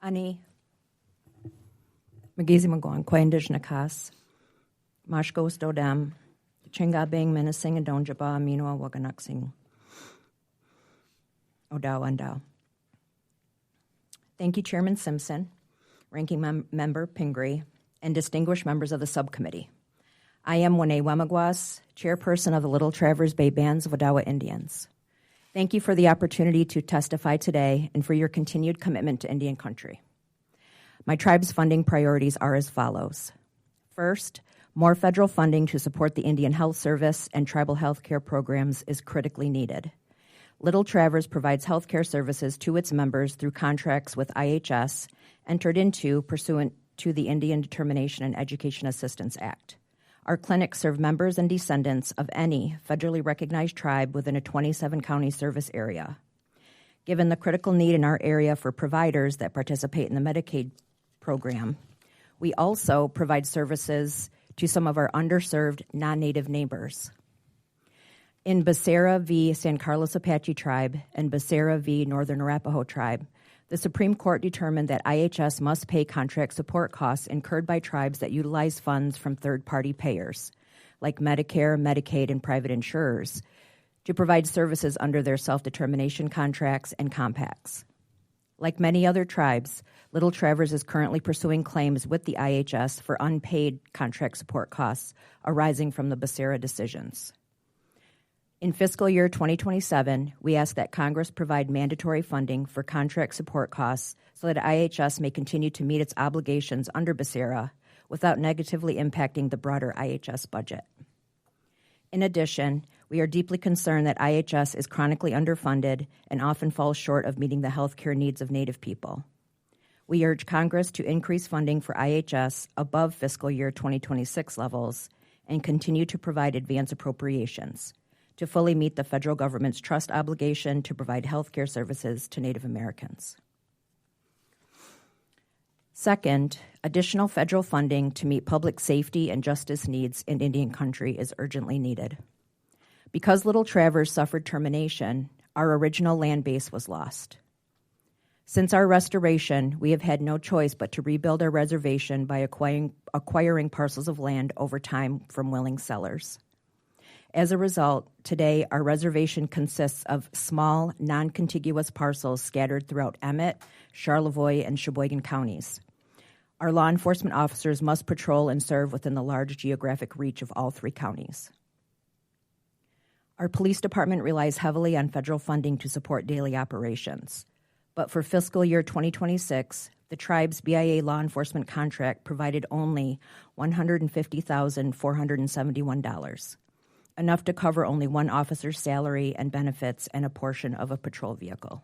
Ani, Magizi Magwan, Quaindish Nakas, Mashko Stodam, Chinga Bang Menacing and Donjaba, Minua Waganaxing, Odawa and Dow. Thank you, Chairman Simpson, Ranking Member Pingree, and distinguished members of the subcommittee. I am Winnay Wemigwase, Chairperson of the Little Traverse Bay Bands of Odawa Indians. Thank you for the opportunity to testify today and for your continued commitment to Indian country. My tribe's funding priorities are as follows. First, more federal funding to support the Indian Health Service and tribal health care programs is critically needed. Little Traverse provides health care services to its members through contracts with IHS entered into pursuant to the Indian Determination and Education Assistance Act. Our clinics serve members and descendants of any federally recognized tribe within a 27-county service area. Given the critical need in our area for providers that participate in the Medicaid program, we also provide services to some of our underserved non-native neighbors. In Becerra v. San Carlos Apache Tribe and Becerra v. Northern Arapaho Tribe, the Supreme Court determined that IHS must pay contract support costs incurred by tribes that utilize funds from third-party payers, like Medicare, Medicaid, and private insurers, to provide services under their self-determination contracts and compacts. Like many other tribes, Little Traverse is currently pursuing claims with the IHS for unpaid contract support costs arising from the Becerra decisions. In fiscal year 2027, we ask that Congress provide mandatory funding for contract support costs so that IHS may continue to meet its obligations under Becerra without negatively impacting the broader IHS budget. In addition, we are deeply concerned that IHS is chronically underfunded and often falls short of meeting the health care needs of Native people. We urge Congress to increase funding for IHS above fiscal year 2026 levels and continue to provide advance appropriations to fully meet the federal government's trust obligation to provide health care services to Native Americans. Second, additional federal funding to meet public safety and justice needs in Indian country is urgently needed. Because Little Traverse suffered termination, our original land base was lost. Since our restoration, we have had no choice but to rebuild our reservation by acquiring parcels of land over time from willing sellers. As a result, today our reservation consists of small, non-contiguous parcels scattered throughout Emmett, Charlevoix, and Sheboygan counties. Our law enforcement officers must patrol and serve within the large geographic reach of all three counties. Our police department relies heavily on federal funding to support daily operations. But for fiscal year 2026, the tribe's BIA law enforcement contract provided only $150,471. Enough to cover only one officer's salary and benefits and a portion of a patrol vehicle.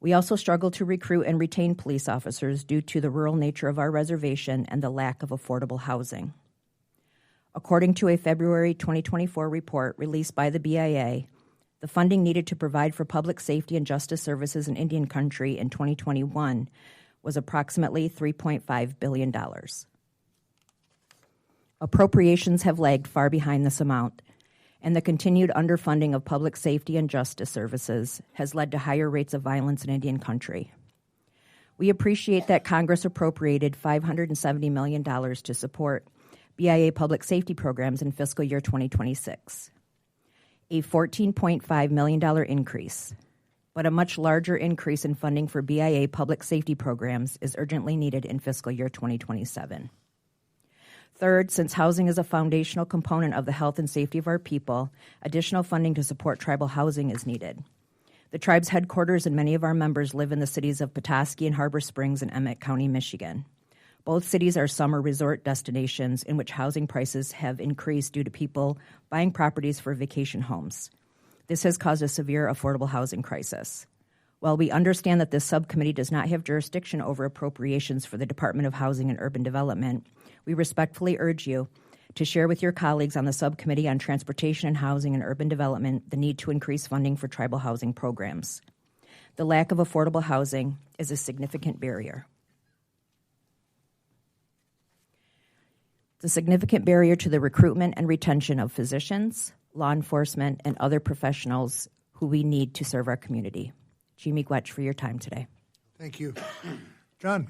We also struggle to recruit and retain police officers due to the rural nature of our reservation and the lack of affordable housing. According to a February 2024 report released by the BIA, the funding needed to provide for public safety and justice services in Indian country in 2021 was approximately $3.5 billion. Appropriations have lagged far behind this amount, and the continued underfunding of public safety and justice services has led to higher rates of violence in Indian country. We appreciate that Congress appropriated $570 million to support BIA public safety programs in fiscal year 2026, a $14.5 million increase, but a much larger increase in funding for BIA public safety programs is urgently needed in fiscal year 2027. Third, since housing is a foundational component of the health and safety of our people, additional funding to support tribal housing is needed. The tribe's headquarters and many of our members live in the cities of Petoskey and Harbor Springs in Emmett County, Michigan. Both cities are summer resort destinations in which housing prices have increased due to people buying properties for vacation homes. This has caused a severe affordable housing crisis. While we understand that this subcommittee does not have jurisdiction over appropriations for the Department of Housing and Urban Development, we respectfully urge you to share with your colleagues on the Subcommittee on Transportation and Housing and Urban Development the need to increase funding for tribal housing programs. The lack of affordable housing is a significant barrier. It's a significant barrier to the recruitment and retention of physicians, law enforcement, and other professionals who we need to serve our community. Miigwech for your time today. Thank you. John?